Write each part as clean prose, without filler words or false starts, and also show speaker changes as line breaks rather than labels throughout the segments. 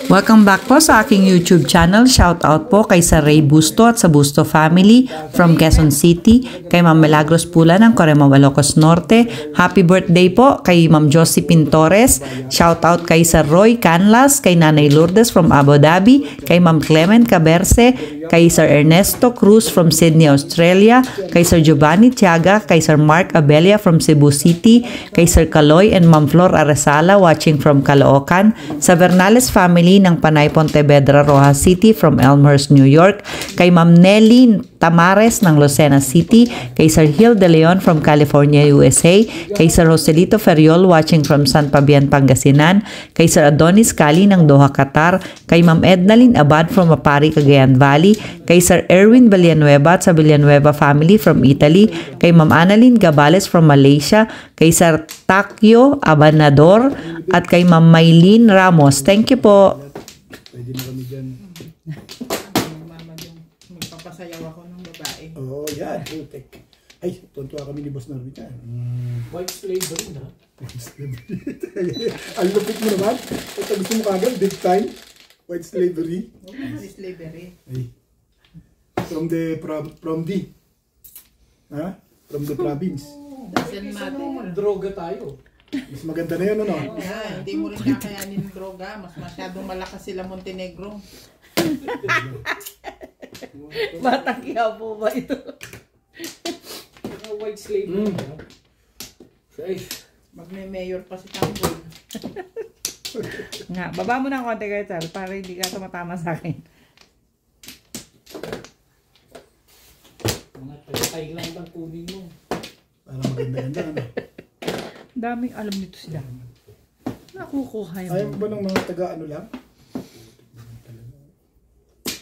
Welcome back po sa aking YouTube channel. Shout out po kay Sir Ray Busto at sa Busto family from Quezon City. Kay Ma'am Milagros Pula ng Corema, Ilocos Norte. Happy birthday po kay Ma'am Josie Pintores. Shout out kay Sir Roy Canlas, kay Nanay Lourdes from Abu Dhabi, kay Ma'am Clement Caberce, kay Sir Ernesto Cruz from Sydney, Australia, kay Sir Giovanni Tiaga, kay Sir Mark Abelia from Cebu City, kay Sir Kaloy and Ma'am Flor Aresala watching from Caloocan, sa Bernales family ng Panay Pontevedra, Rojas City from Elmhurst, New York, kay Ma'am Nelly Tamares ng Lucena City, kay Sir Hill De Leon from California, USA, kay Sir Joselito Feriol watching from San Fabian, Pangasinan, kay Sir Adonis Cali ng Doha, Qatar, kay Ma'am Ednalyn Abad from Mapari, Cagayan Valley, kay Sir Erwin Villanueva at sa Villanueva family from Italy, kay Ma'am Annalyn Gabales from Malaysia, kay Sir Takyo Abanador at kay Ma'am Maylene Ramos. Thank you po.
Pwede na kami dyan.
Magpapasayaw ako ng babae.
Oo, yan. Putek. Ay, tuntua kami ni Boss Norby dyan.
White slavery na.
Ang lupit mo naman. Ito gusto mo kagad, big time. White slavery.
Slavery.
Ay. From the ha? From the province.
Doesn't matter.
Droga tayo.
Mas maganda na yun, ano?
Yeah, hindi mo rin kakayanin ng droga. Mas masyadong malakas sila Montenegro.
Batang Quiapo ba ito?
White slavery na. Safe.
Magme-mayor pa si Tanggol.
Nga, baba mo ng konti kayo, Sir, para hindi ka tumatama sa akin.
Mga tayo lang bang kunin mo.
Para maganda-ganda, ano?
Daming alam nito sila. Nakukuha yun.
Ayaw ba ng mga taga-ano lang?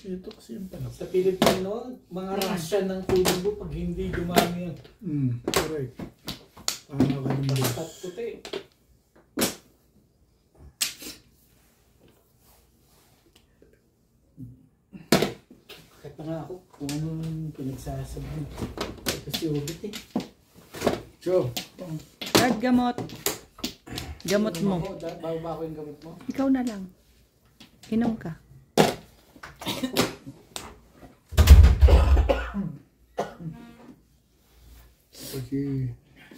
Ito kasi yung tanong.
Sa Pilipino, mga rasya ng kunin mo pag hindi dumami yan.
Correct. Ganun ba?
At puti. Kahit nga ako kung anong pinagsasabi. Kasi ubit eh.
So,
Dad, gamot. Gamot mo.
Bago ba ako yung gamot mo?
Ikaw na lang. Inom ka.
kasi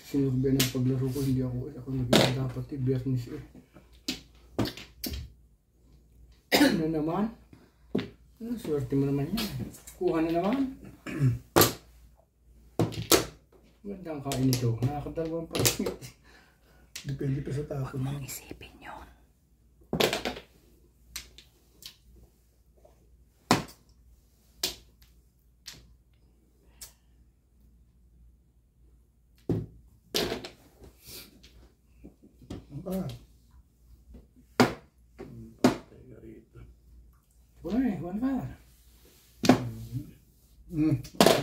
sinurbe ng paglaro ko, hindi ako naging dapat eh, Biyernes eh. Ano naman? Swerte mo naman yan. Kuha na naman. Magandang kain ito. Nakakadalawang pagkakit. Depende pa sa tapo na.
Huwag mong isipin yun.
Uy, one pa.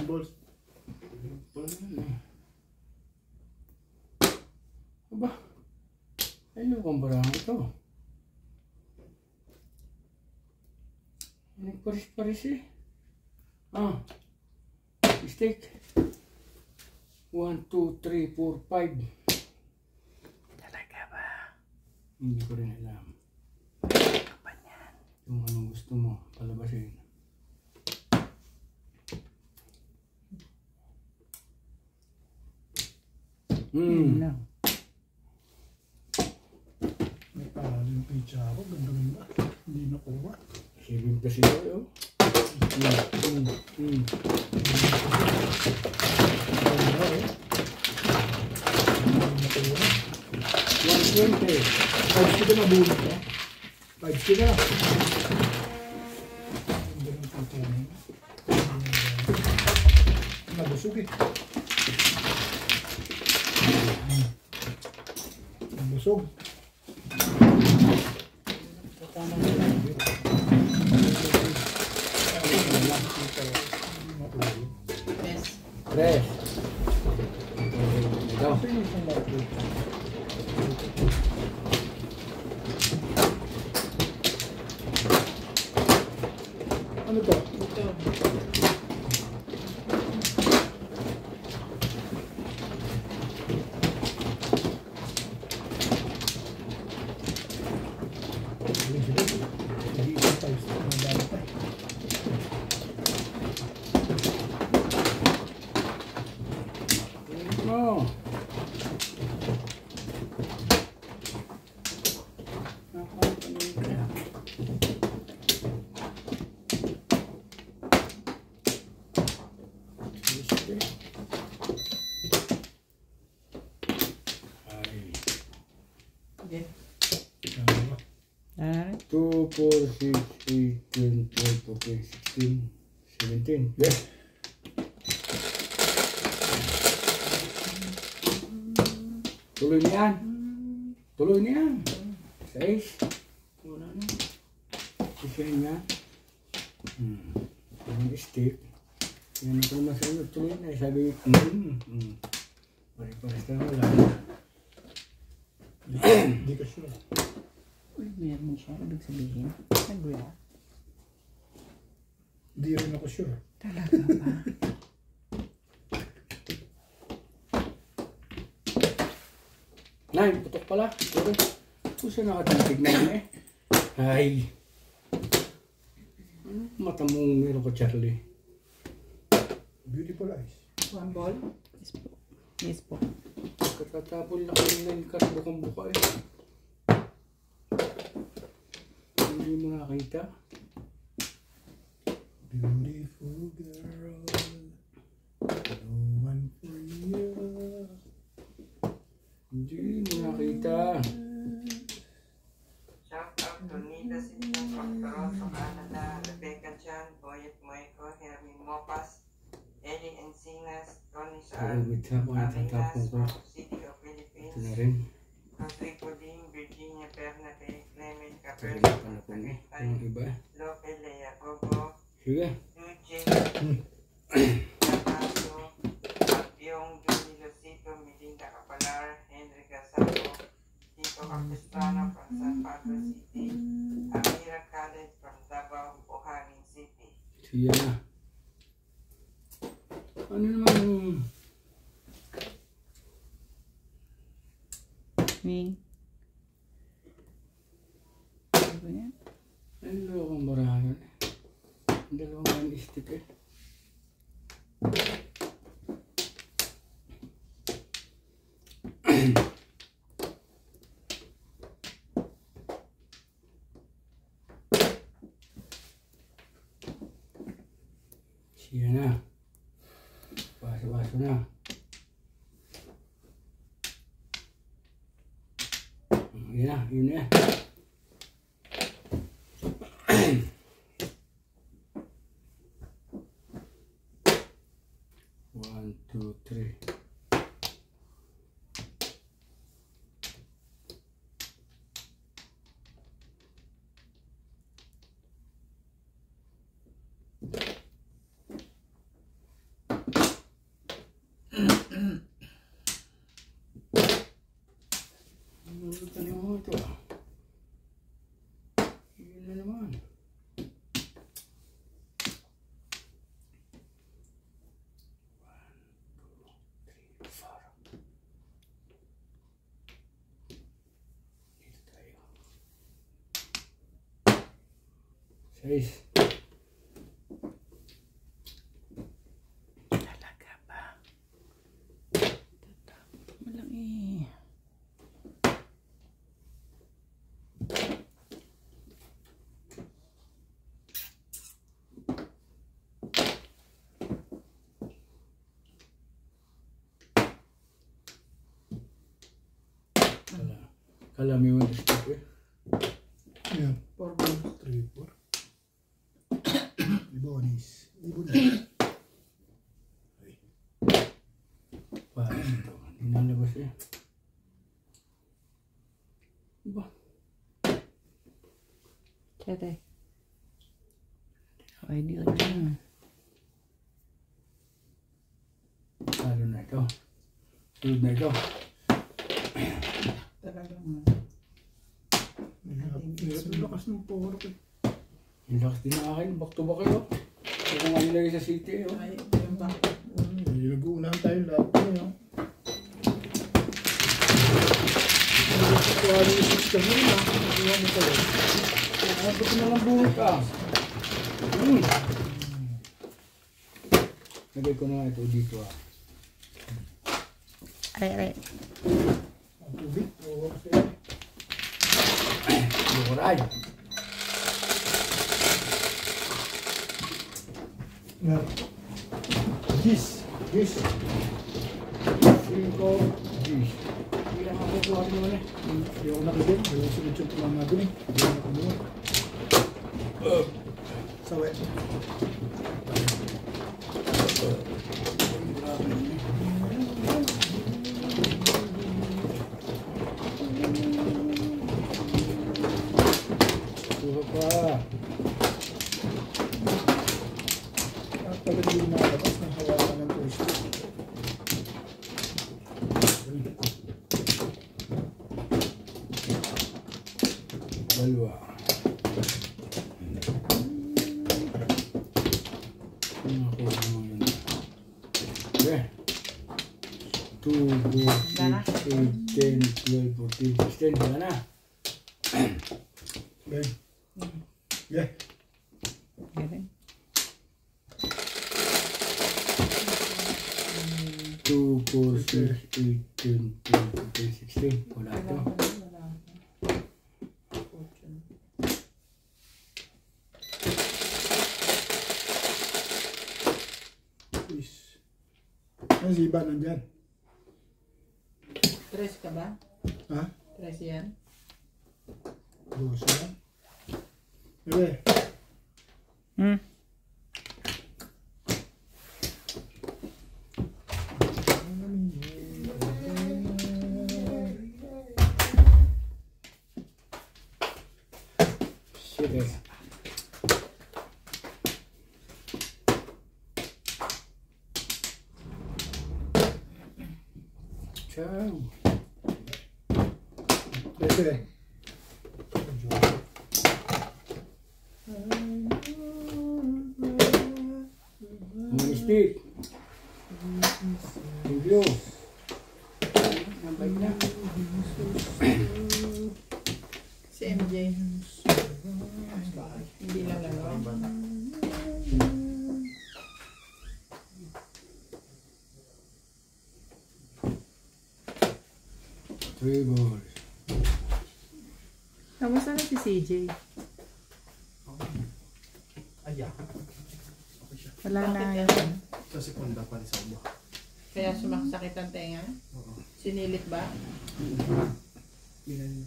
Balls. Aba, ayun kung barang ito. Nagparis-paris eh. Mistake. 1, 2, 3, 4, 5.
Talaga ba?
Hindi ko rin alam.
Ano ba yan?
Kung anong gusto mo, palabasin.
Yun lang.
May parang yung pizza ako, ganda-ganda. Hindi nakuha. Silip kasi tayo. $120. 5 kita na bulit ha. 5 kita na. Nabusog eh. Nabusog. Tres. Ito. Ano to?
Okay.
2, 4, 6, 8, 10, 12, okay, 16, 17. Yes. Tuloy na yan. Tuloy na yan. 6. Wala na. Isihin nga. Yung stick. Yan ito naman sa inyo. Tuloy na. Sabi yung pare-pares na wala na.
Hindi ka sure.
Uy, meron siya. Ibig sabihin. Nag-react.
Hindi rin ako sure.
Talaga ba?
Nay, putok pala. Pero, kung siya nakatitig na yun eh. Ay. Mata mong meron ko, Charlie.
Beautiful eyes.
One ball.
Yes po. Yes po.
Katatapon lang kami ng bukang buka eh. Hindi mo nakita.
Beautiful girl. No one for you.
Hindi mo nakita.
Shout out to Nita Sintong from Toronto, Canada, Rebecca Chan, Boyet Moico, Hermin Mopas, Ellie Encinas, Tony Saal,
Wait lang, kung
Arinas
itatapon ko.
from City of
Ito na
Philippines,
rin.
Rodrigo Lim, Virginia Bernate, Clement
Tagal
Caperlo,
pa na po eh.
Tagaytay,
Yung iba.
Lope Lea Gogo,
Sige.
Eugene, Tapaso, Abyong, Julie Lucito, Melinda Capalar, Henry Gasago, Tito Capistrano from San Pablo City, Amira Khaled from Davao, Buhangin City.
Sige na. Ano naman yung...
Wing. Ano ba yan?
Ano akong barahan eh. Dalawang stick eh. Siya na. Baso-baso na. Yun na, yun na. One, two, three. Ano mo ito? Yun na naman. Dito tayo. 6.
Talaga ba? Tatapos mo lang eh.
Kala may one stick eh.
Yan.
4 balls.
3, 4. Ibonis. Ibonis. Ay.
Parang ito. Ninalabas eh. Ba?
Tete. Ay, di ka dyan.
Lalo na ito. Tulad na ito.
Talagang
Ang lakas ng poro ko.
Yung lakas din na akin. Back to back kayo. Ito kung ano lagi sa city eh. Oh.
ay, yung back.
Nag-uunahan tayo lahat ko yun. Kuha niyo yung system mo na. Kuha mo kayo.
Ano ko na lang buhay ka? Lagay ko na ito dito ah.
Ay, ay.
Ang tubig. Oo, kasi.
Bukuray.
Nga. Gis.
5, 10.
Hindi lang ako kuha rin naman eh. Hindi ako nakagin. Walang sunod yung tumama dun eh. Hindi ako kumuha. Sawi.
Suha pa.
Pag hindi nakatas ng hawakan ng twist.
Dalawa. Nakuha mo yun. Okay. 2, 4, 6, 8, 10, 12, 14, 16. Wala na.
Okay. Yeah.
2, 4, 6, 8, 10, 12, 15, 16. Wala ito.
Please. Ano si Iba nandyan?
3 ka ba?
Ha?
3 yan?
Dosa yan? Bebe.
Sige. Ciao.
Bebe.
Manistik. Thank you. Nabay na.
Si MJ. Hindi lang lang.
Three balls.
Kamusta na si CJ?
Aya.
Wala na yan.
Sa sekunda pa rin sa ubo.
Kaya sumakasakit ang tenga? Sinilit ba?
Yan.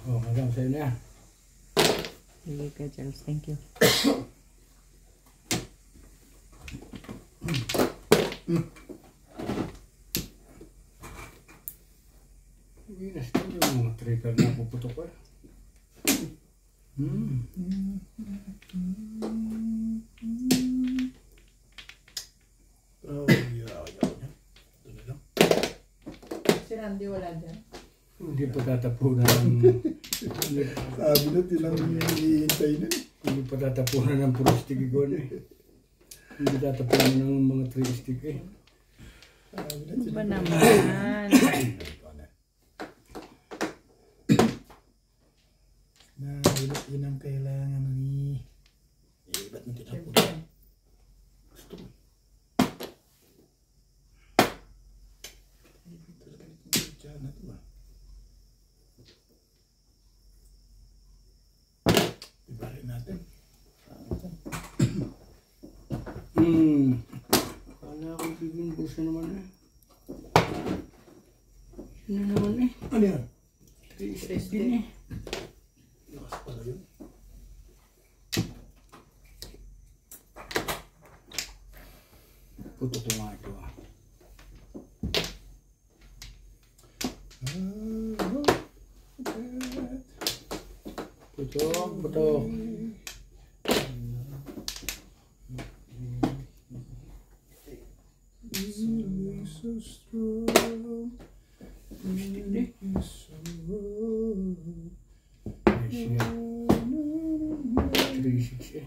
Oh, hanggang sa'yo na.
Sige ka, Charles. Thank you.
Winas ko yung mga trigger na puputok ko.
Oh, yeah. Ito na lang.
Si Randy wala dyan.
Hindi pa tatapunan ng...
Sabi na, tilang hinihintay na eh.
Hindi pa tatapunan ng puro stick ko na eh. Hindi tatapunan ng mga 3 stick eh.
Sabi na,
Ba
tilang
naman?
na yun ang kailangan ni ba't mo tinapon? Gusto mo. Diyan na ito ba? Ibahin natin.
Kala ko biging bulsa naman eh. Yun na naman eh.
Ano yan?
3 stick din eh.
Lakas pala yun.
Puto ko nga ito ah. Putok, putok.
So strong.
Stick din.
So strong.
Yes, yeah. 3-6 eh.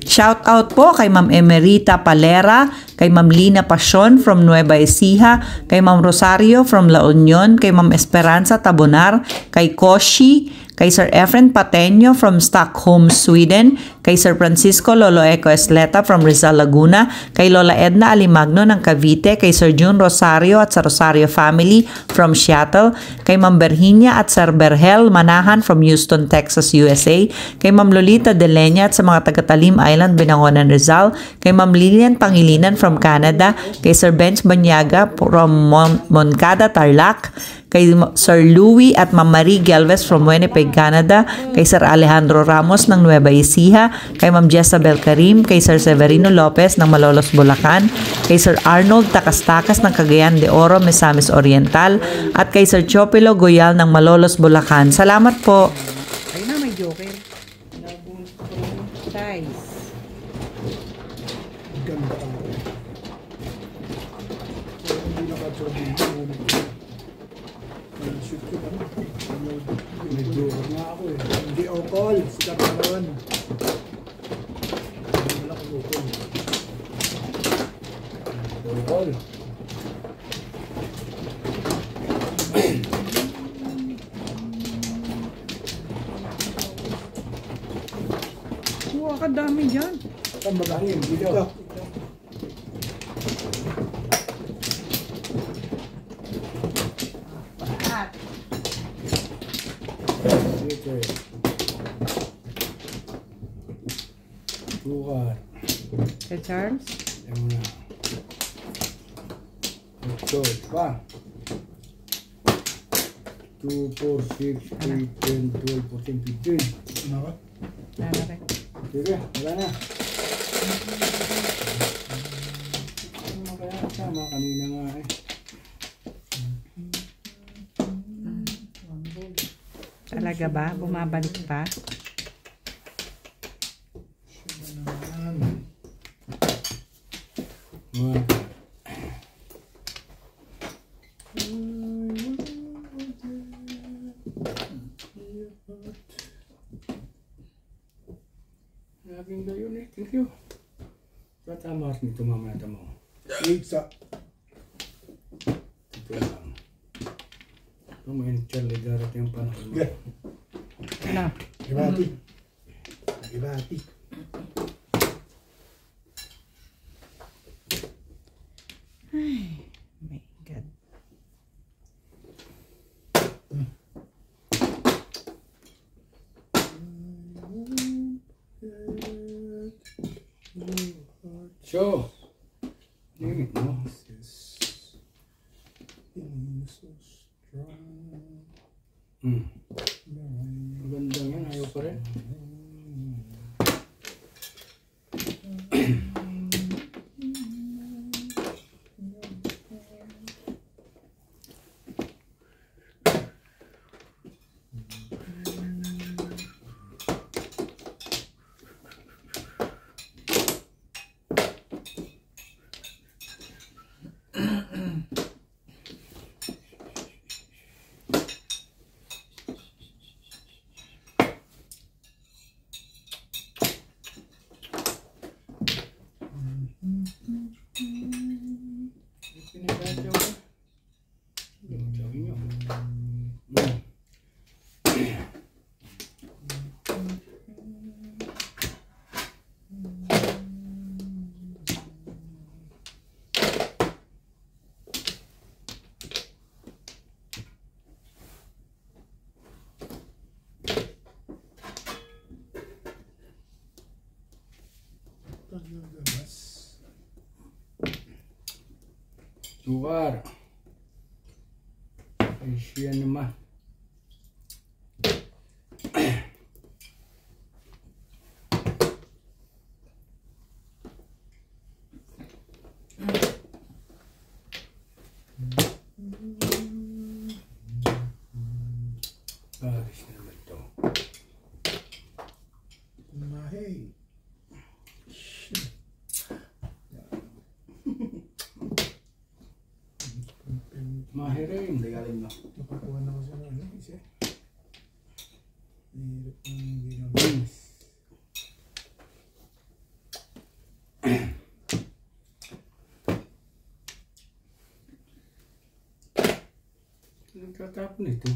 Shout out po kay Ma'am Emerita Palera, kay Ma'am Lina Pasion from Nueva Ecija, kay Ma'am Rosario from La Union, kay Ma'am Esperanza Tabonar, kay Koshi, kay Sir Efren Pateño from Stockholm, Sweden, kay Sir Francisco Lolo Eco Esleta from Rizal, Laguna, kay Lola Edna Alimagno ng Cavite, kay Sir June Rosario at sa Rosario family from Seattle, kay Ma'am Berhinia at Sir Berhel Manahan from Houston, Texas, USA, kay Ma'am Lolita De Leña at sa mga taga-Talim Island, Binangonan, Rizal, kay Ma'am Lilian Pangilinan from Canada, kay Sir Bench Banyaga from Moncada, Tarlac, kay Sir Louie at Ma'am Marie Galvez from Winnipeg, Canada, kay Sir Alejandro Ramos ng Nueva Ecija, kay Ma'am Jezabel Karim, kay Sir Severino Lopez ng Malolos, Bulacan, kay Sir Arnold Takas-Takas ng Cagayan de Oro, Misamis Oriental, at kay Sir Chopilo Goyal ng Malolos, Bulacan. Salamat po.
Ayun na, may joker. Size.
Ganda ka mo. Hindi naka-jogging ko. Shoot ko ba? Medyo nga ako eh. Hindi okol. Sikat na ron. Wala ko okol. Okol.
Wow, kadami dyan.
Saan ba galing? Dito.
Dito. Sugar.
Kay Charles?
Ayan mo na. Ito. Pa. 2, 4, 6, 8, 10, 12, 14, 15.
Ano ka?
Wala rin.
Sige, wala na. Ano kaya sama kanina nga eh.
Talaga ba? Bumabalik pa?
Mga laging gayon eh. Thank you. Tama rin ito mamaya mo.
Pizza.
Ito lang. Ito may Charlie Garrett yung panahon.
Yeah.
Ano?
Ibati. Ibati.
My God.
So, limit mo.
So strong.
Maganda yan, ayaw pa rin. Pinagadyo ko. Yung gawin nyo. Sugar. Ay siya naman. Paris naman ito.
Mahey.
Mahirin. Regalin mo.
Napakuha na ko sa ano. Isa. Hirap ng ginagawa.
Nagtatapon ito.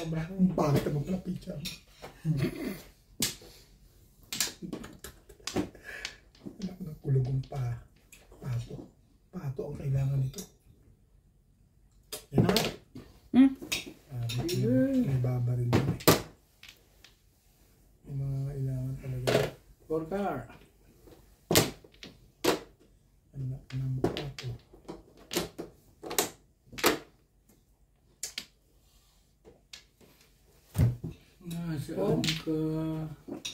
Ang pangit naman pala picture. Anak ng kulugong pato. Pato ang kailangan nito. Yan na. May babaril din eh. May mga kailangan talaga.
For car.
Anak ng pato.
Nasaan ka?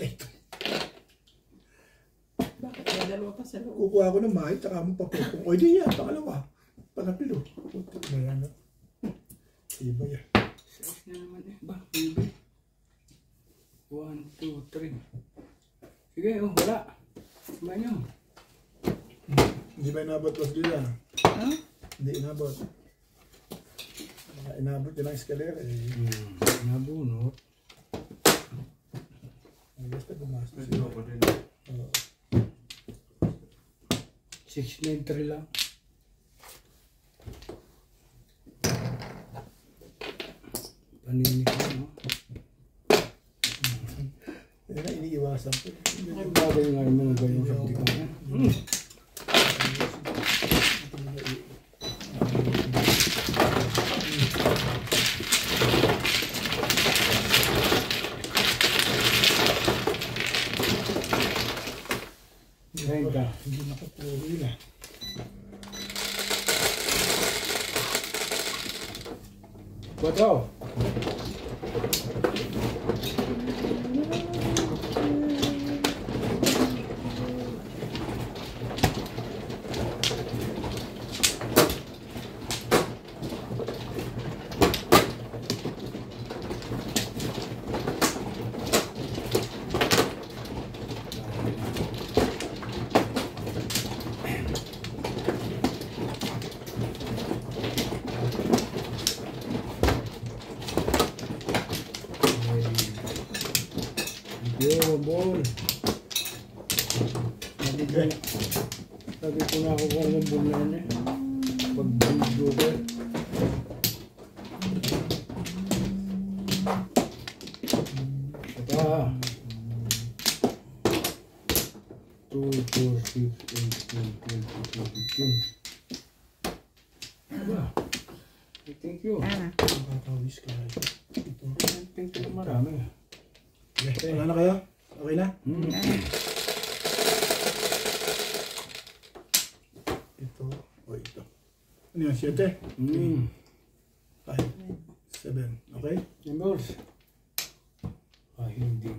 Ito.
Bakit may dalawa pa sa loob?
Kukuha ko ng mahit, saka mo papupong. O di yan, pangalawa. Panapilo. Putik na yan. Iba yan.
Size na naman eh. Ba, baby. 1, 2, 3. Sige, oh, wala. Kumain nyo.
Hindi ba inabot was nila?
Ha?
Hindi inabot. Inabot yun ang escalator eh.
Nabunot.
Basta gumastos. Oo.
693 lang. Paninig ko, no?
Yan na iniiwasan ko.
Ang bagay nga yung mga ganyan sa butikan.
Hindi nakapuri na.
Quatro. Yo, bol. Sabi ko na ako kung anong bol na yan eh. Pag-video ko eh. Saka 2, 4, 6, 8, 10, 20, 15. Thank you.
Nakakawis ka. Ito.
Thank you marami.
Okay, wala na kayo? Okay na? Ito. O ito. Ano yun? 7? 5. 7. Okay?
Numbers. Hindi.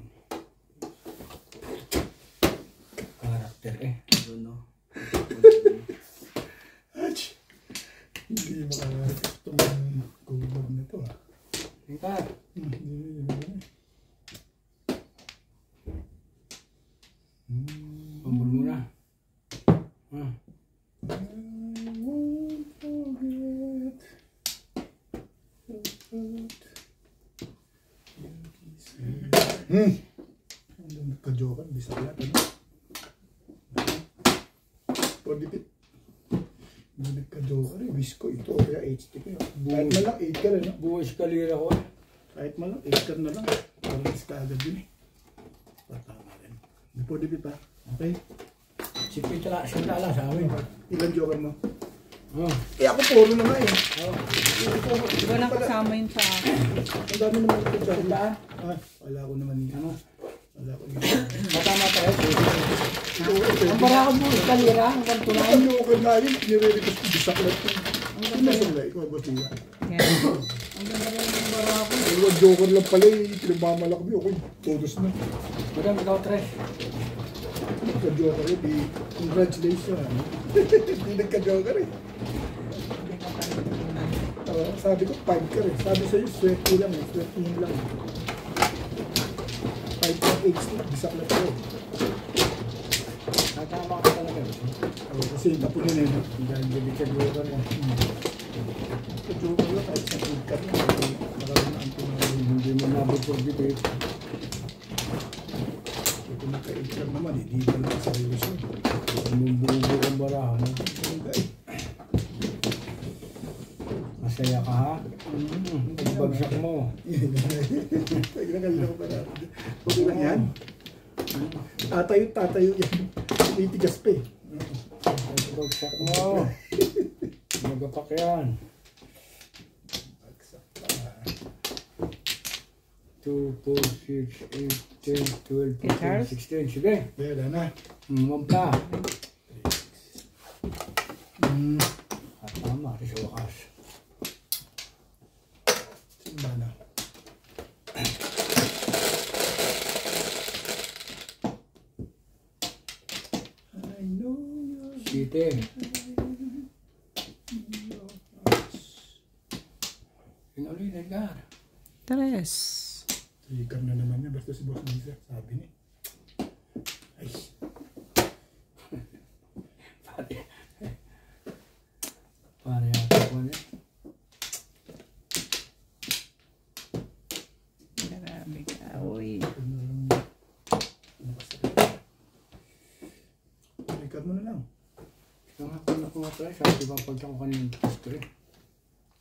Karakter eh.
Ach! Hindi makakarap itong gubag na ito ah.
Ika. Pambul muna.
Nagka-joker, bisa yan. Podipit. Hindi nagka-joker eh. Wish ko ito. Kaya HT ko yun. Kahit man lang 8 ka rin.
Buwas kalira ko eh.
Kahit man lang 8 ka na lang. Parang is kaagad yun eh. Patama rin. Hindi podipit pa. Okay?
Sipit lang sa amin.
Ilan joker mo?
Oh.
Eh ako puro na nga eh.
Di ba nakasama yun sa akin?
Ang dami naman ito dyan.
Saan?
Wala ko naman yun.
Ano?
Wala ko yun.
Matama tayo. Ang barako mo, kalira, ang kantunan.
Ang joker na yun, nire-request ko sa club. Ang nasula, ikaw ba siya?
Ang ganda rin ng barako.
Ang joker lang pala eh, pinagmamalak mo. Ako, todos na.
Madam, ikaw tres.
Nagka-joker eh, di congratulations. Hindi nagka-joker eh. Sabi ko, 5 ka rin. Sabi sa'yo, sweaty lang eh. Sweaty lang eh. 5.8 lang, bisa club ko.
Natama ka talaga.
Kasi napunin eh.
Dahil hindi ka joker mo.
Nagka-joker lang kahit sa food ka rin. Marami na ang tumahin.
Hindi mo nabot for debate.
Kung nagka-8 naman, hindi ka lang sa relasyon.
Bumubugo ang barako mo.
Ganda eh.
Mas Masaya ka ha? Pagbagsak mo.
Kanina ko pa na. Okay lang yan. Tatayo yan. May tigas pa eh.
Pagbagsak mo. Magapak yan. 2, 4, 6, 8, 10, 12, 14, 16. Sige.
Pwede na.
Huwag pa. Tama, rin sa wakas.
Simba na. I know you're
Site. Inulit, Edgar.
Tres.
trigger na naman niya. Basta si Boss Lisa. Sabi niya. Ay.
Pare yata ko niya.
Grabe ka, uy.
Trigger mo na lang.
Yung hapon na kumatry, sabi ba pagka ko kanina gusto eh.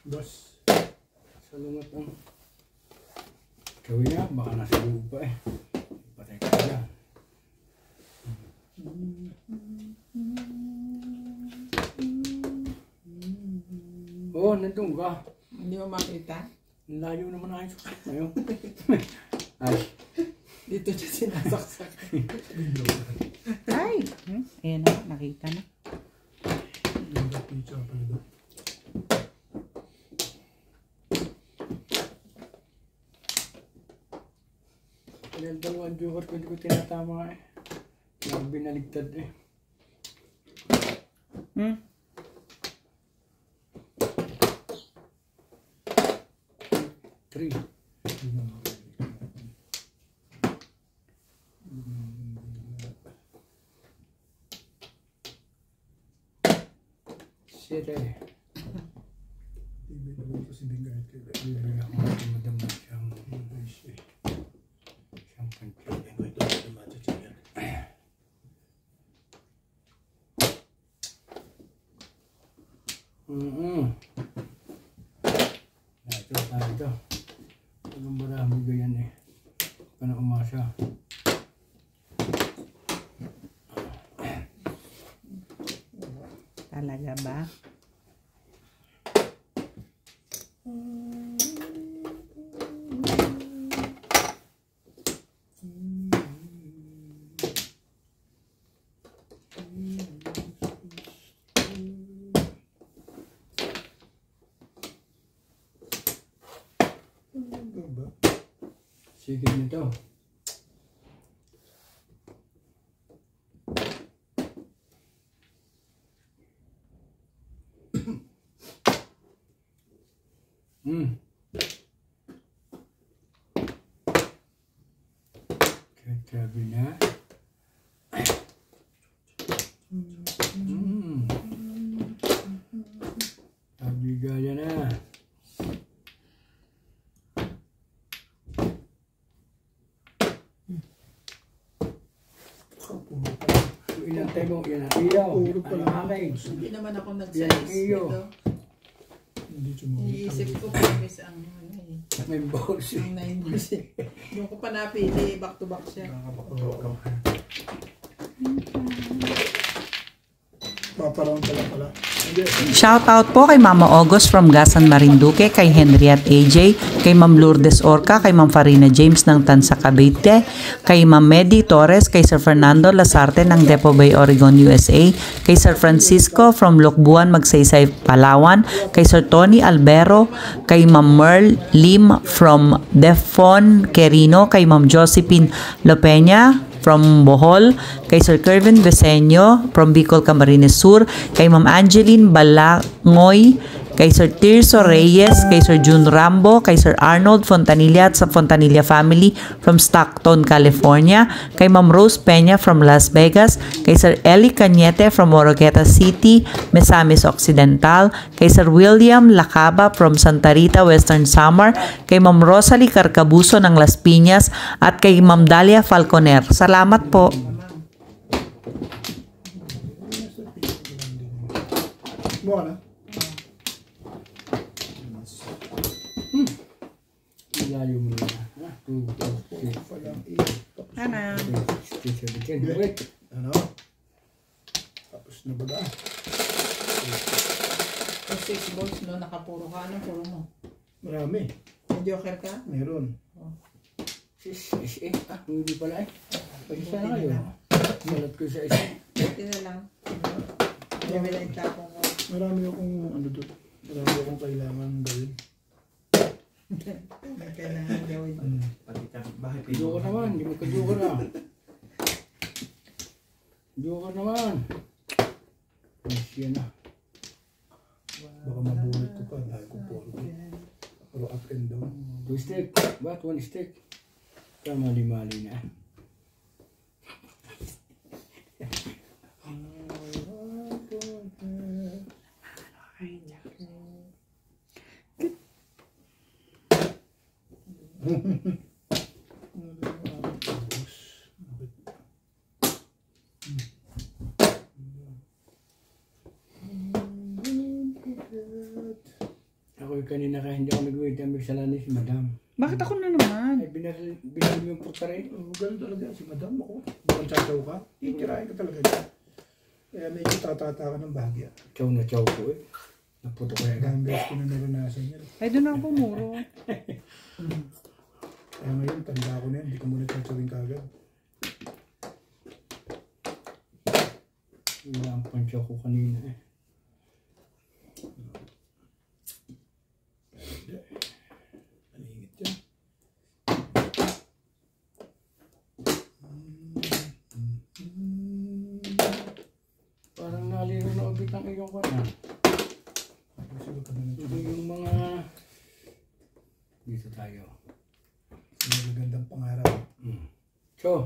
Dos.
Sa lungat ang gawin niya, baka nasa loob pa eh. Patay ka na. Oo, nandun ka.
Hindi mo makita?
Ang layo naman ayos ko ngayon. Ay,
Dito siya sinasaksak.
Ay! Ayan na, nakita na.
Yung picture pala doon.
yung dalawang joker ko hindi ko tinatama eh. Yung binaligtad eh. Three. Sire.
Ibigay ko si Bingay.
Bibigyan ako ng madama siyang pancho.
Ibigay ko si Macho siya.
Ito. Ang marami ganyan eh. Huwag ka na umasa.
Talaga ba?
Sige nito. Katabi na. Tabi gaya na. Inantay mo, yan ang ilaw.
Puro pala.
Ang akin.
Hindi naman ako
Yan
nag-size
iyo.
dito.
Hindi sumulit.
Iniisip ko promise ang ano eh.
May balls eh.
Ang 9 balls eh. Doon ko pa napili, back to back siya.
Paparang pala.
Shout out po kay Mama August from Gasan Marinduque, kay Henriette AJ, kay Ma'am Lourdes Orca, kay Ma'am Farina James ng Tansa Cavite, kay Ma'am Medi Torres, kay Sir Fernando Lasarte ng Depo Bay, Oregon, USA, kay Sir Francisco from Lokbuan, Magsaysay, Palawan, kay Sir Tony Albero, kay Ma'am Merl Lim from Defon, Querino, kay Ma'am Josephine Lopeña from Bohol, kay Sir Kervin Beseño from Bicol, Camarines Sur, kay Ma'am Angeline Balangoy, kay Sir Tirso Reyes, kay Sir June Rambo, kay Sir Arnold Fontanilla at sa Fontanilla family from Stockton, California, kay Ma'am Rose Peña from Las Vegas, kay Sir Eli Cañete from Oroqueta City, Misamis Occidental, kay Sir William Lacaba from Santa Rita, Western Samar, kay Ma'am Rosalie Carcabuso ng Las Piñas, at kay Ma'am Dalia Falconer. Salamat po.
Buka na.
17. Wait.
Ano? Tapos na ba?
O 6 balls, no? Nakapuro ka. Anong puro mo?
Marami.
May joker ka?
Meron.
Hindi pala eh. Pag-isa na kayo. Salat ko sa isa.
Ito na lang. Dami lang itapon ko.
Marami akong ano doon. Marami akong kailangan gawin.
May kailangan gawin.
Joker naman. Hindi mo ka-joker ah. Joker naman. Siya na.
Baka mabulit ko pa. Dahil ko po. Pero up and down.
2 stick. What? 1 stick. Kaya mali-mali na. Ako kanina kaya hindi ako nag-wait ang magsalani si madam.
Bakit ako na naman?
Ay binali mo yung putare.
Ganun talaga si madam ako. Bakang chachaw ka. Titirahin ka talaga niya. Kaya medyo tatata ka ng bahagya.
Chow na chow ko eh. Naputo ko yan.
Gambes ko na naranasan yan.
Ay, doon ako pumuro.
Kaya ngayon, tanda ko na yan. Hindi ko muna chachawin kagad.
Wala ang pansya ko kanina eh.
Alingit yan.
Parang naliro na ubit ang iyong kanya.
Siguro ka na ng
Ito yung mga... Dito tayo.
magagandang pangarap.
So,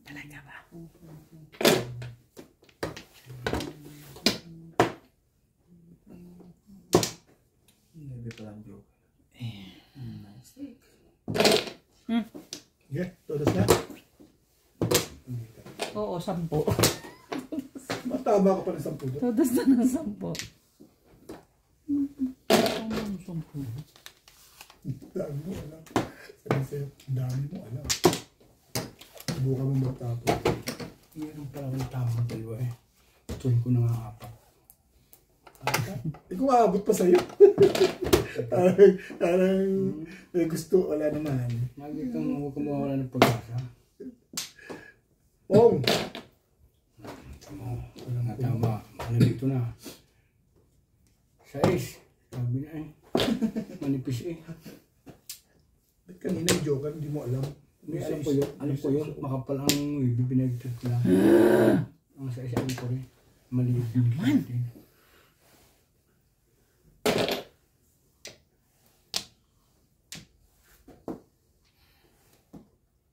Talaga ba?
Hindi pa lang joke.
Yeah, todos na.
Oo, 10.
Matama ka pa ng 10 doon.
Todos na ng 10.
Dami mo alam. Sabi sa'yo, dami mo alam. Subukan mo magtapos.
meron pala akong tamang dalawa eh. Tuloy ko na nga 4.
Ikaw aabot pa sa'yo. Parang may gusto, wala naman.
Lagi kang huwag kang mawala ng pag-asa.
Pong!
Tama. Malamig ito na. 6. Sabi na eh. Manipis eh.
Ba't kanina yung joker, hindi mo alam?
Hindi, alam ko yun. Alam ko yun. Makapal ang bibinagtag ko lang. Ang sa isa ko rin. Maliit yung naman.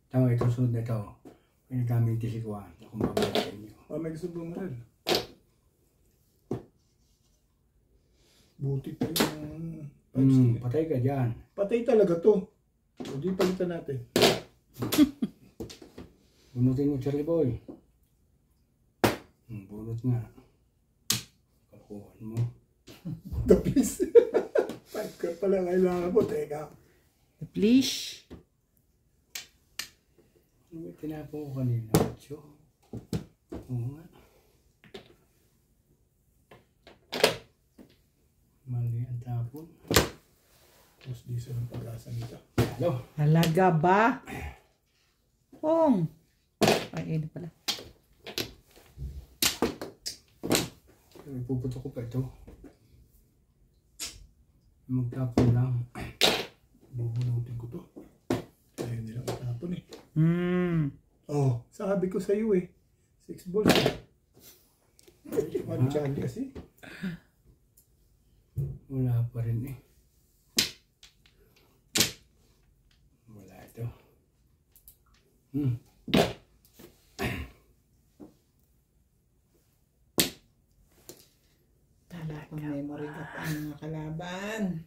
Tama, ito sunod na ito. Pinagamit si Juan. Ako mabalik sa inyo.
May gusto bumaril. Buti pa yung...
Patay ka dyan.
Patay talaga to. O di palitan natin.
Bunutin mo, Charlie Boy. Bunot nga. Kalkuhan mo.
Tapos. Five ka pala kailangan mo. Teka.
Please.
Ano tinapo ko kanina? Ocho. Oo nga. Mali ang tapon.
Tapos di sa ng pag-asa nito.
Hello.
Halaga ba? Pong. Ay, ano pala.
Ipuputo ko pa ito. Magtapon lang.
Bubunutin ko to. Ayaw nilang matapon eh.
Oh.
Sabi ko sa'yo eh. 6 balls eh. Manchan kasi.
Wala pa rin eh. Wala ito.
Kung memory ka pa ang mga kalaban.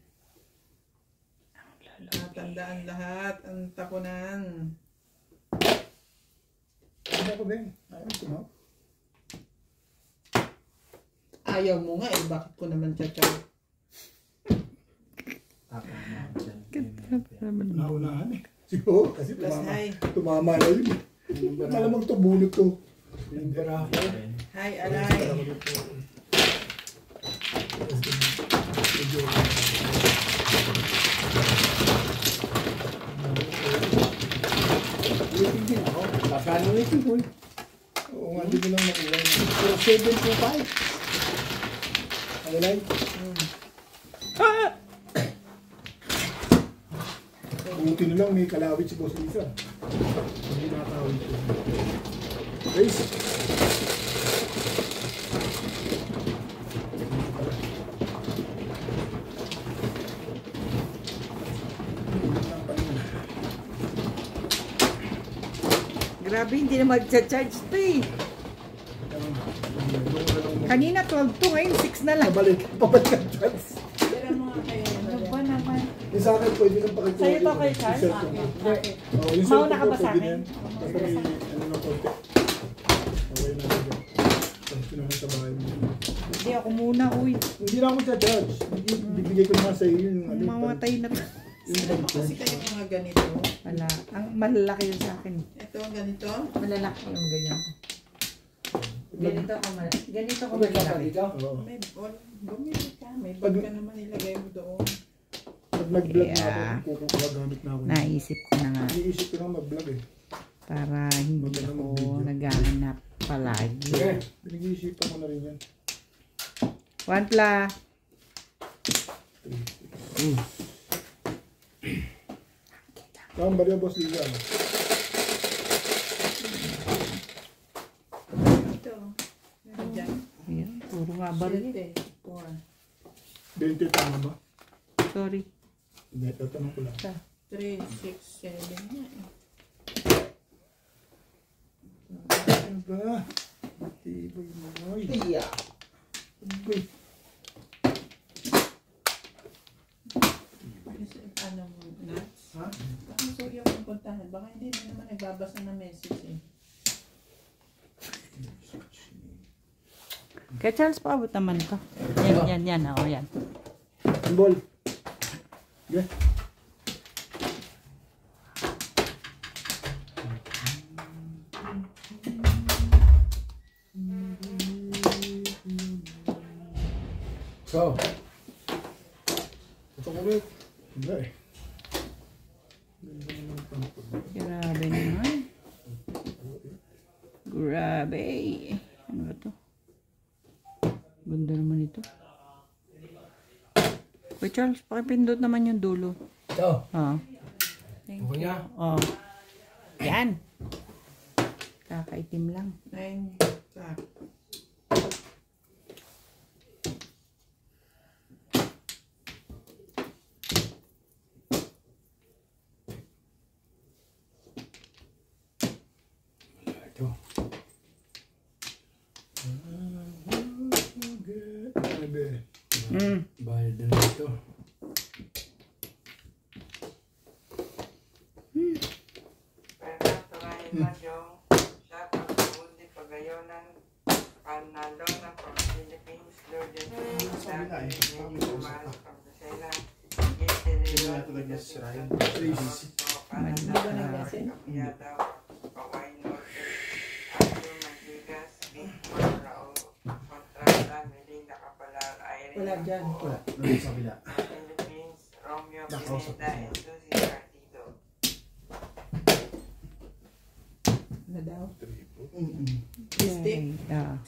Natandaan lahat ang tapunan.
Ano ko ba? Ayaw ko mo.
Ayaw mo nga eh, bakit ko naman tsatsyaw?
Naunahan eh. Siguro kasi
Plus hi.
tumama na yun eh. Malamang to bunot to.
Hi, Alay.
Kakano ito po.
Oo nga, di ko lang makulay. 725. Ano lang? Buti na lang may kalawit si Boss Lisa. Hindi nakakawit ko. Guys.
Grabe, hindi na mag-charge to eh. Kanina 12 to, ngayon 6 na lang.
Pabalik ang chance.
Pero mga kayo, ano ba naman?
Yung sa akin, pwede nang pakikuha.
Sa'yo to kay Charles?
Yung
Mauna ka ba
pwede
sa akin?
na yan. Basta may ano ng konti. Okay na lang. Tapos ko naman sa bahay mo.
Hindi ako muna, uy.
Hindi na ako sa-judge. Bibigay ko naman sa iyo yung ano.
Mamatay na to.
Kasi kayo mga ganito.
Wala. Ang malalaki yun sa akin.
Ito, ganito.
Malalaki yung ganyan. Ganito ako malalaki. Ganito ako malalaki.
Oo.
May ball. Bumili ka. May bag ka naman ilagay mo doon.
Pag nag-vlog na
Yeah.
ako, kukuha gamit na ako.
Naisip ko na nga.
Iniisip ko lang mag-vlog eh.
Para hindi ako naghahanap palagi.
Okay, pinag-iisipan ko na rin yan.
One pla.
Saan ba rin Boss Liga?
Ito. Meron dyan.
Ayan, puro nga baril.
4.
20 tama ba?
Sorry.
Hindi, tatanong ko lang.
3, 6, 7 nga eh.
Ano ba? Tibay mo. Iya. Uy.
Ano mo, nuts?
Ha?
Baka gusto yung puntahan. Baka hindi na naman nagbabasa ng message eh.
Kaya Charles, paabot naman ito. Yan. Oo, yan.
Ball. Yeah.
So. Ito ko ulit.
Hindi eh.
Grabe naman. Grabe. Ano ba to? Ganda naman ito. Kuya Charles, pakipindot naman yung dulo.
Ito.
Oo.
Okay na.
Oo. Yan. Kakaitim lang.
9 o'clock.
Ito. Bayad na ito.
Fernando Madyong, shout out to Mundi Pagayonan, Panalona from Philippines, Lorden from Tomas from Lucena, Gilderillo, Capiata, Paway Norte, Andrew Mantigas, Victor Raul, Contrata, Melinda Capalar, Irene
Wala dyan.
Wala. Nandun sa kabila.
Philippines, Romeo Pineda, and Susie Partido.
Ano daw?
Yay. Ah.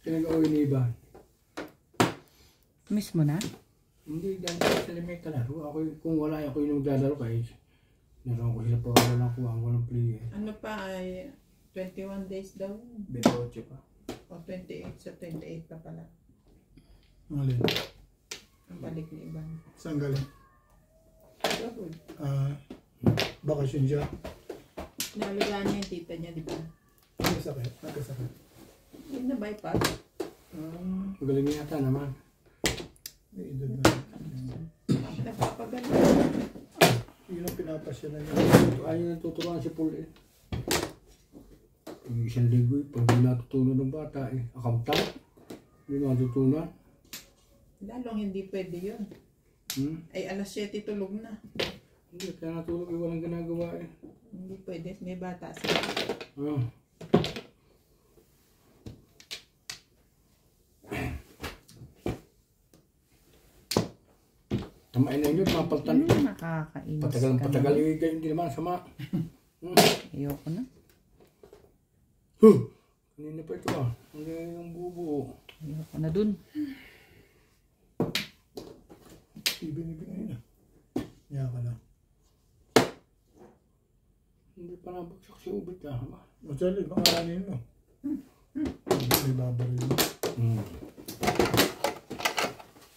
Pinag-uwi ni Iban.
Miss mo na?
Hindi, dahil sa limit ka laro. Ako, kung wala, ako yung maglalaro kayo. Laro ko sila pa, wala ko ang walang play eh.
Ano pa ay 21 days daw.
28 pa.
O 28 sa 28 pa pala.
Alin?
Ang balik ni Iban.
Saan galing?
Good.
Bakasyon siya.
Nalagaan niya yung tita niya, di ba?
Nagkasakit.
Hindi na bypass.
Magaling yata naman.
May edad na.
Nagpapagaling.
Yun ang pinapasya na niya.
Ayaw na tuturuan si Paul eh. Yung isang linggo eh, pag hindi natutunan ng bata eh. Akamta. Hindi natutunan.
Lalong hindi pwede yun. Ay, alas 7 tulog na.
Hindi, kaya natulog yung walang ginagawa eh.
Hindi pwede. May bata sila.
Oh. Tamain na yun, mapaltan.
Nakakainis
Patagal kayo, hindi naman sama.
Ayoko na.
Kanina pa ito ah. Hindi yung bubo.
Ayoko na dun.
Ibinibigay na. Kaya ka lang.
Hindi pa nabagsak si Ubit ah.
Masyali, makaranin mo. May babaril mo.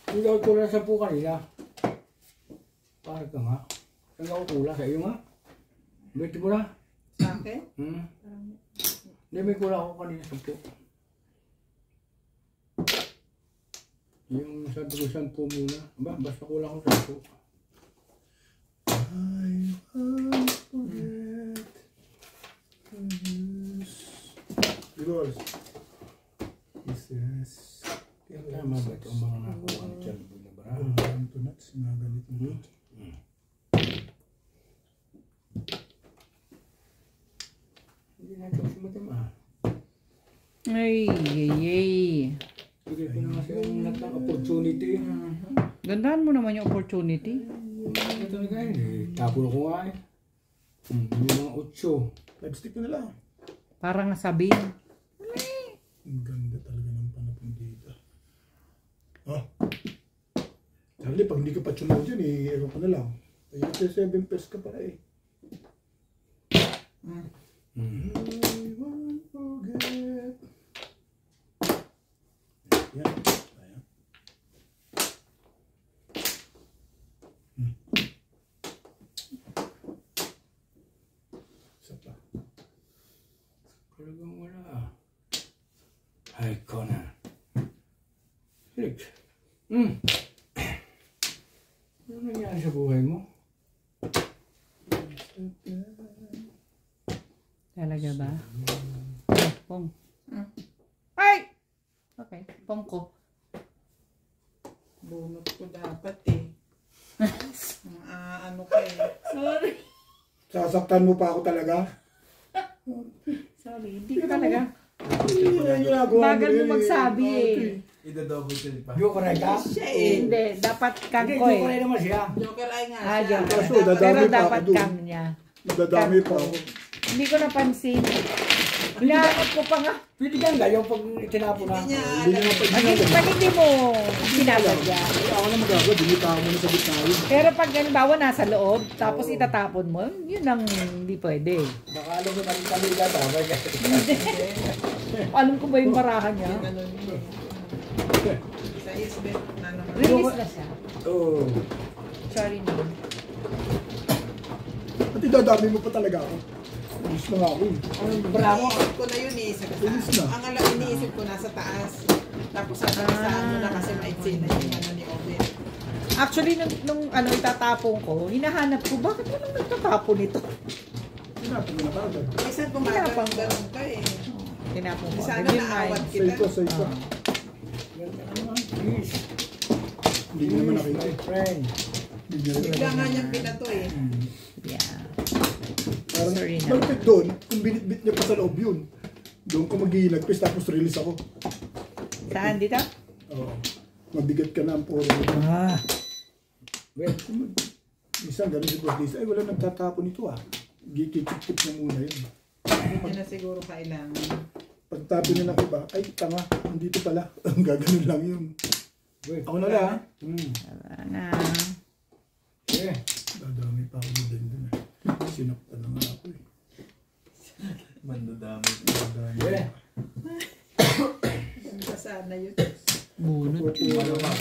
Hindi ako tula sa po kanina. Parang ka nga. Saan ako tula? Sa iyo nga? Biti mo na?
Sa akin?
Hindi, may kula ako kanina sa po. Yung sabi ko 10 muna. Ba, basta kulang ako 10.
I won't forget this. Girls. This.
Tama ba ito ang mga nakuha ni Chan?
Golden to nuts. Mga ganito.
Hindi na ito si Madam ah.
Ay.
Hindi ko naman siya yung opportunity.
Gandaan mo naman yung opportunity.
Ito na kayo eh. Tapon ko nga eh. Yung mga 8.
Lipstick mo na lang.
Parang sabihin.
Ang ganda talaga ng panapon dito. Oh. Charlie, pag hindi ka pa tsunod yun, ewan ko na lang. Ay, 7 pesos ka pa eh. I won't forget. Yan. Ayan. Isa pa.
Talagang wala ah. Ay, Conan. Felix. Ano nangyari sa buhay mo?
Talaga ba? Pong. Ay! Okay, pong ko.
Bunot ko dapat eh. Ano ka eh.
Sorry.
Sasaktan mo pa ako talaga?
Sorry, hindi ko talaga.
Bagal
mo magsabi eh.
Ida-double kill pa.
Joker ay ka?
Siya eh.
Hindi, dapat kang
Hindi,
ko
joker ay
eh.
naman siya.
Joker ay nga
Ah,
siya.
joker.
Kaso, dadami
Pero
pa
dapat
ako dun.
kang niya.
Madadami pa ako.
Hindi ko napansin. Hinahanap ko pa nga.
Pwede ka nga yung pag tinapon na.
Hindi niya
Hindi
alam.
naman pa
Pag hindi mo sinasadya.
Ako na magagawa, dinitahan mo na sa bitna yun.
Pero pag halimbawa nasa loob, tapos itatapon mo, yun ang hindi pwede.
Baka alam mo namin kami ka tama ka.
Alam ko ba yung barahan niya?
Ganun yun. Sa isbet na naman.
Release na siya.
Oo.
Sorry na.
At idadami mo pa talaga ako. Inis na nga ako eh.
Bravo.
Iniisip ko na yun eh.
Bilis na.
Ang alam, iniisip ko nasa taas. Tapos sasakasaan mo na kasi maitsin na yung ano ni Oben.
Actually, nung ano, itatapon ko, hinahanap ko, bakit walang nagtatapon ito?
Tinapon mo na ba agad?
Minsan gumagano'n ganun ka eh.
Tinapon ko.
Sana
Yun nga
naawat
eh.
kita.
Say ko.
Please.
Hindi ko naman nakita eh.
Friend.
Hindi niya rin
Bigla nga niyang pinato eh.
Yeah.
Parang
Sorry na.
malapit doon, kung binitbit niya pa sa loob yun. Doon ko maghihilagpis tapos release ako.
Saan dito?
Oo. Mabigat ka na ang puro.
Ah.
Wait.
Minsan ganun si Boss Lisa, ay wala nagtatapon ito ah. Gikikip-kip na muna yun.
Yun na siguro kailangan.
Pagtabi na ng iba, ay tama, andito pala. Ang gaganon lang yun.
Wait.
Ako na lang.
Wala na.
Yeah.
Dadami pa ako din dun eh. Sinakta na nga ako eh.
Mandadami.
Yeah.
Ano pa sana yun?
Bunot.
Ano ba?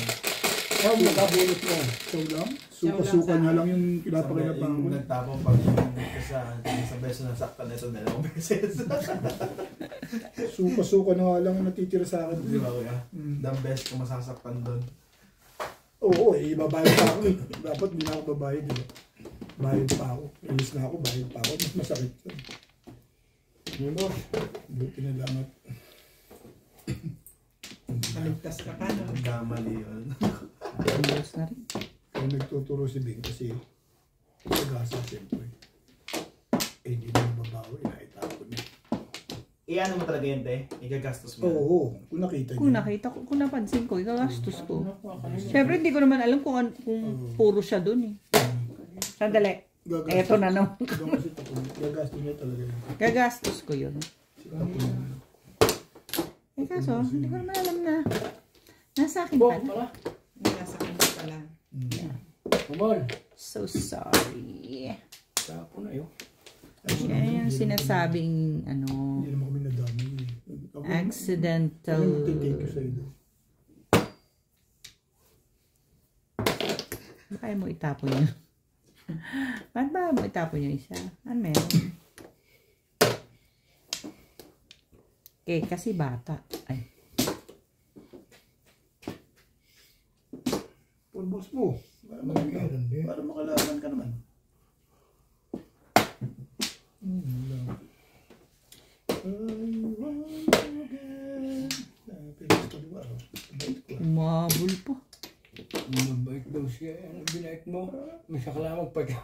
Ikaw, makabulot mo. Ikaw lang? Suka-suka
lang
nga lang yung pinapakinabangan ko.
Yung nagtapong pag yung sa beso na sakta na ito 2 beses.
Suka-suka na nga lang yung natitira sa akin.
Di ba kuya? The best kung masasaktan doon.
Oo, eh, babayad pa ako eh. Dapat hindi na ako babayad eh. Bayad pa ako. Release na ako, bayad pa ako. Mas masakit yun.
Yung boss.
Buti na lang at...
Nakaligtas ka pa. No?
Nagkamali yun.
Ayos na rin.
Kaya nagtuturo si Bing kasi pag-asa siyempre. Eh, hindi na mababawi. Naitapon niya.
Iyan mo talaga yun, te? Igagastos mo.
Oo, kung nakita
Kung
niya.
nakita ko, kung napansin ko, ikagastos ko. Siyempre, hindi ko naman alam kung puro siya dun eh. Sandali.
Gagastos.
Eto na naman.
Doon kasi tapon. Gagastos niya talaga yun.
Gagastos ko yun.
Tapon niya.
Eh kaso, hindi ko naman alam na. Nasa akin pala.
Nasa kanya pala.
Kumol.
So sorry.
Tapon na yun.
Yan yung sinasabing, ano,
Hindi naman kami nadami.
accidental.
Thank you sa'yo doon.
Kaya mo itapon yun. Ba't ba mo itapon yung isa? Ano meron? Okay, kasi bata. Ay.
Pulbos mo. Para makalaban ka naman.
Umabol po.
Mabait daw siya. Ano binait mo? May sakalamag pa ka.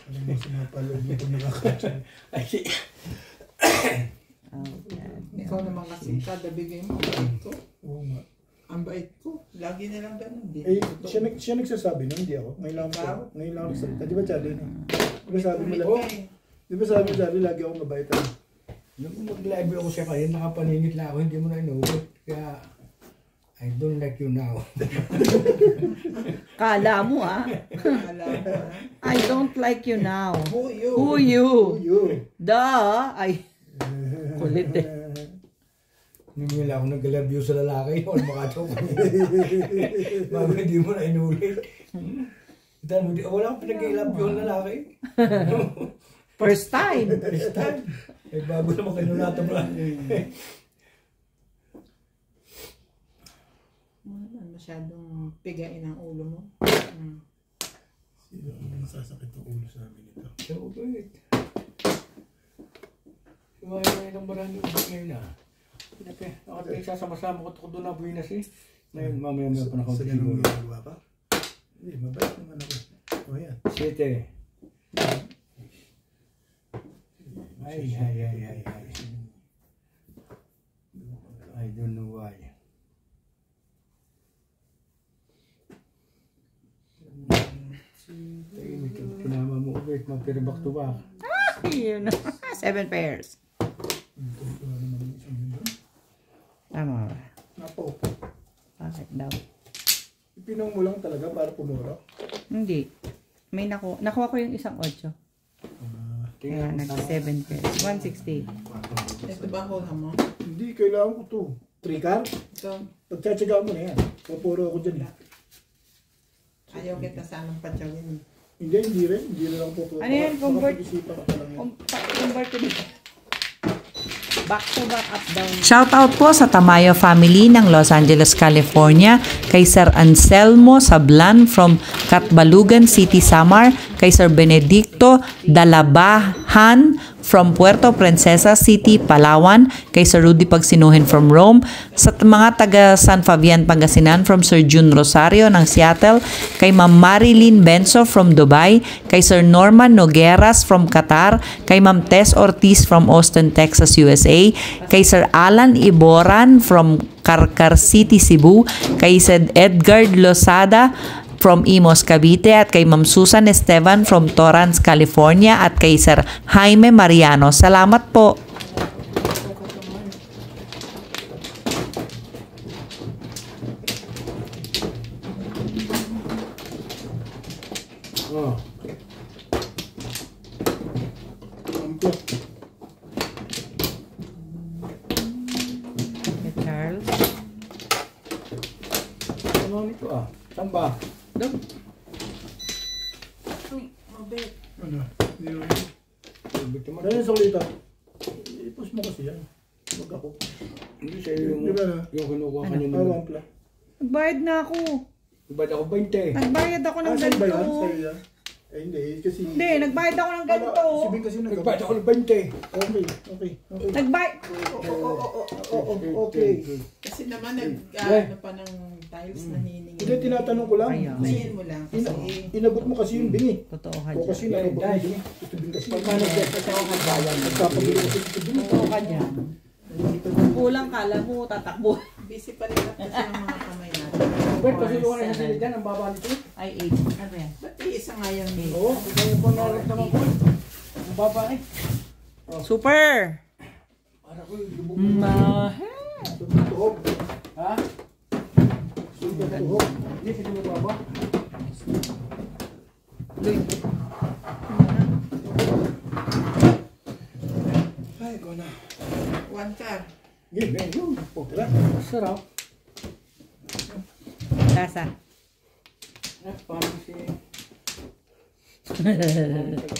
Alam mo, sinapalog mo kung nakakatsa.
Ay,
Oh, God.
Ikaw naman kasi kada bigay mo. Ang bait ko.
Oo nga.
Ang bait ko. Lagi nilang ganun. Di.
Eh, siya nagsasabi na, hindi ako. Ngayon lang ako. Ngayon lang ako nagsalita. Di ba, Charlie? Di ba sabi mo
Oo.
lagi? Di ba sabi mo, Charlie, lagi ako mabait ako.
nung mag-live ako siya kayo, nakapaningit lang ako, hindi mo na inulit. Kaya, I don't like you now.
Kala mo ah.
Alam mo.
I don't like you now.
Who you?
Who you?
You.
Da. Ay. Kulit eh.
Hindi nila ako nag-love you sa lalaki, o makachok. Mami, hindi mo na inulit. Wala akong pinag-i-love you ang lalaki.
First time.
First time. Eh, bago naman kayo nato mo lang.
Masyadong pigain ang ulo mo.
Sino ang masasakit ang ulo sa amin ito?
So, wait. Sumayo ng marami ulit ngayon na. Ako sasama-sama ko doon na Buenas eh. Ngayon, mamaya pa na
Sa
kaunti
ganun
siguro.
gumagawa ka? Hindi, mabait naman ako. O yan.
7. Ay. I don't know why. Pinama mo ulit, mag-pero back to back.
Yun. 7 pairs.
Wala naman yung isang yun doon.
Tama ba?
Napo.
Bakit daw?
Ipinong mo lang talaga para pumura.
Hindi. May nakuha ko yung isang 8. Kaya nag-7 pairs. 160.
Ito ba hula mo?
Hindi, kailangan ko to. 3 car?
Ito.
Pagtsatsagaan mo na yan. Papuro ako dyan.
Ayaw kita sanang padyawin.
Hindi rin. Hindi rin ako papuro.
Ano yan? Convert?
Makapag-isipan ka pa lang yan.
Convert to back to back, up down.
Shoutout po sa Tamayo family ng Los Angeles, California, kay Sir Anselmo Sablan from Catbalugan City, Samar, kay Sir Benedicto Dalabahan from Puerto Princesa City, Palawan, kay Sir Rudy Pagsinuhin from Rome, sa mga taga San Fabian, Pangasinan from Sir June Rosario ng Seattle, kay Ma'am Marilyn Benso from Dubai, kay Sir Norman Nogueras from Qatar, kay Ma'am Tess Ortiz from Austin, Texas, USA, kay Sir Alan Iboran from Carcar City, Cebu, kay Sir Edgar Losada from Imos, Cavite, at kay Ma'am Susan Esteban from Torrance, California, at kay Sir Jaime Mariano. Salamat po.
Oh.
Kay Charles.
Ano nito ah? Saan ba?
Doon.
Ano? Hindi rin.
Bito mo.
Dahil sa ulit ipos mo kasi yan. Huwag ako.
Hindi siya yung,
Di ba na?
yung kinukuha ka niya
Ah,
naman.
wampla.
Nagbayad na ako.
Iba ako 20.
Nagbayad ako ng
Saan ba yan?
ganito.
Sa'yo yan? Eh, hindi. Kasi...
Hindi, nagbayad ako ng ganito.
Si Bing kasi
Nagbayad ako ng 20.
Okay.
Nagbayad.
Okay.
Kasi naman ano pa ng tiles na hiningi.
Hindi, tinatanong ko lang.
Ayaw.
Sayin mo lang kasi
Inabot mo kasi yung bingi.
Totoo ka
O
dyan.
kasi nabot mo yung bingi. Ito Bing kasi.
Pag-manager kasi ako nagbayad.
Nagkapagilo kasi ito Bing.
Totoo ka dyan. Kulang kala mo, tatakbo.
busy pa rin kasi ng mga kamay natin.
Wait, kasi yung ano sa dyan, ang baba nito.
Ay, 8. Ano yan?
Ba't isa nga yan?
Oo, kaya po naman ko. Ang baba eh.
Super!
Para ko yung lubog.
Tuhog.
Ha?
Tuhog.
Hindi, sige mo baba.
Ay, ko na.
One car.
Game, yun. Tira.
Sarap.
Lasa.
Parang si...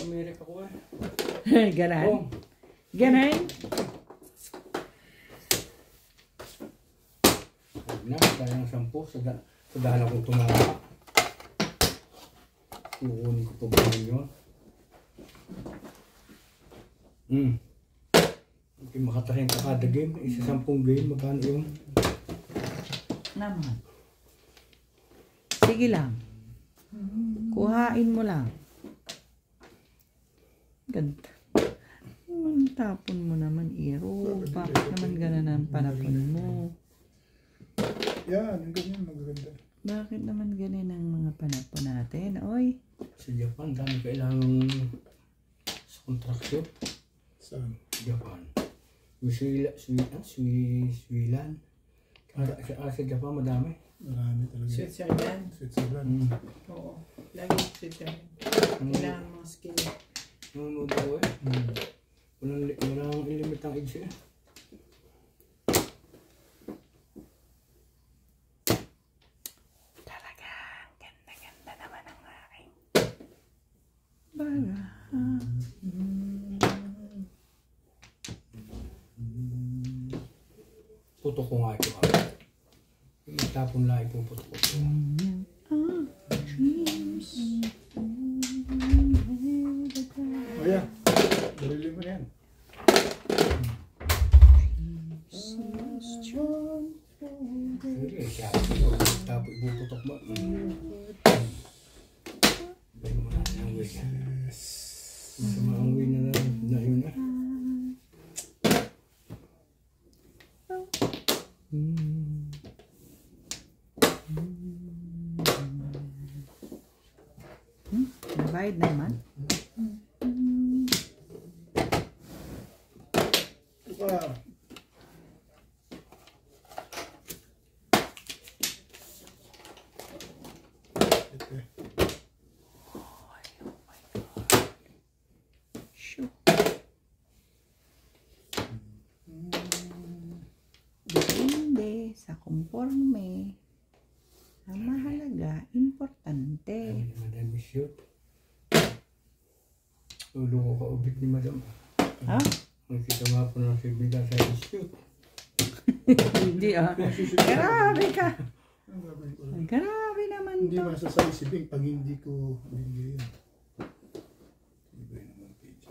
Amerika ko eh.
Ganan.
Oh.
Ganan?
Na, kaya ng 10 sa dala kong tumama. Kukunin ko pa ba yun? Okay, makatakin ka kada game. Isa 10 game, magkano yun?
Naman. Sige lang. Kuhain mo lang. Ganda. Tapon mo naman, Iro. Bakit naman gano'n ang panapon mo?
Yan, yung ganyan magaganda.
Bakit naman ganun ang mga panapon natin? Oy.
Sa Japan, dami kailangan sa kontraksyon.
Saan?
Japan. Yung Swilan. Sa Japan, madami.
Marami talaga.
Switzerland.
Switzerland.
Oo. Lagi Switzerland. Kailangan mga skill.
Nanonood ako eh. Walang ilimit ang age eh.
Talaga. Ganda-ganda naman ang aking baga.
Puto ko nga ito. Itapon lang ipuputo ko ito.
Oh yeah. Dalili mo na yan.
Sige, tapos ipuputok mo. Balik mo natin ang way na. Masama ang way na yun na.
Nabayad naman.
Ito pa. Ito eh.
Depende sa kumporme. Ang mahalaga, importante.
Madam is shoot. Ulo ko kaubit ni madam.
Ha?
Nakita nga po ng sibigan sa shoot.
Hindi ah. Grabe ka.
Ang gagawin ko lang.
Ay, grabe naman
Hindi
to.
masasabi si Bing pag hindi ko binigay yun. Iba yun naman page.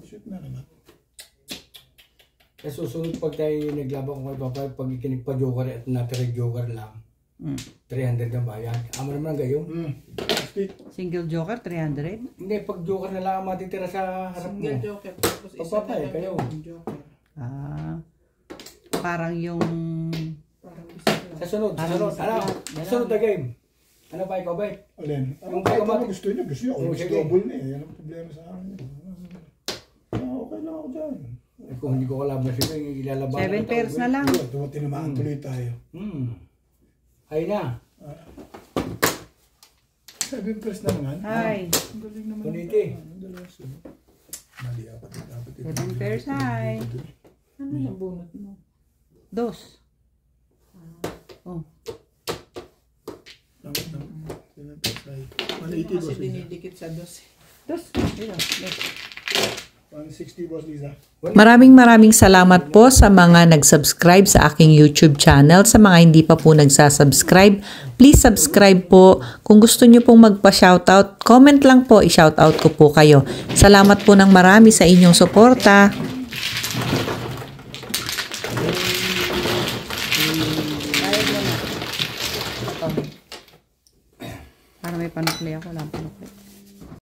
Shoot na naman.
Kaya susunod pag tayo naglaban ko kay Papa, pag ikinig pa joker at natira joker lang, 300 ang bayan. Amo naman gayon.
50.
Single joker, 300.
Hindi, pag joker na lang ang matitira sa harap mo.
Single joker. Tapos isa na
Pagpapay,
lang
kayo.
yung joker.
Ah, parang yung...
Parang isa lang.
Sa sunod, sa sunod. Ano? Sa sunod na game. Ano ba ikaw ba?
Alin?
Yung
Kahit
pagkamat-
ano gusto niya. Gusto niya.
Oo,
Almost
sige.
double na eh. Yan ang problema sa akin. Okay lang ako dyan.
Eh, kung hindi ko kalaban na sila, yung ilalaban.
7 pairs na lang.
Ito, tinamaan tuloy tayo.
Ay na.
7 pairs na naman.
Hi.
Ang galing naman.
Kuniti.
Ang dalawa sila. Mali, apat.
7 pairs, hi.
Ano yung bunot mo?
2. Oh.
Tama, tama. 7 pairs tayo.
Hindi
Maliiti
mo
ko
kasi
sa isa.
dinidikit sa dos.
2. Dito.
160, Boss Liza.
Maraming salamat po sa mga nag-subscribe sa aking YouTube channel. Sa mga hindi pa po nagsasubscribe, please subscribe po. Kung gusto nyo pong magpa-shoutout, comment lang po, i-shoutout ko po kayo. Salamat po ng marami sa inyong suporta.
Para may panukli ako lang. Panukli.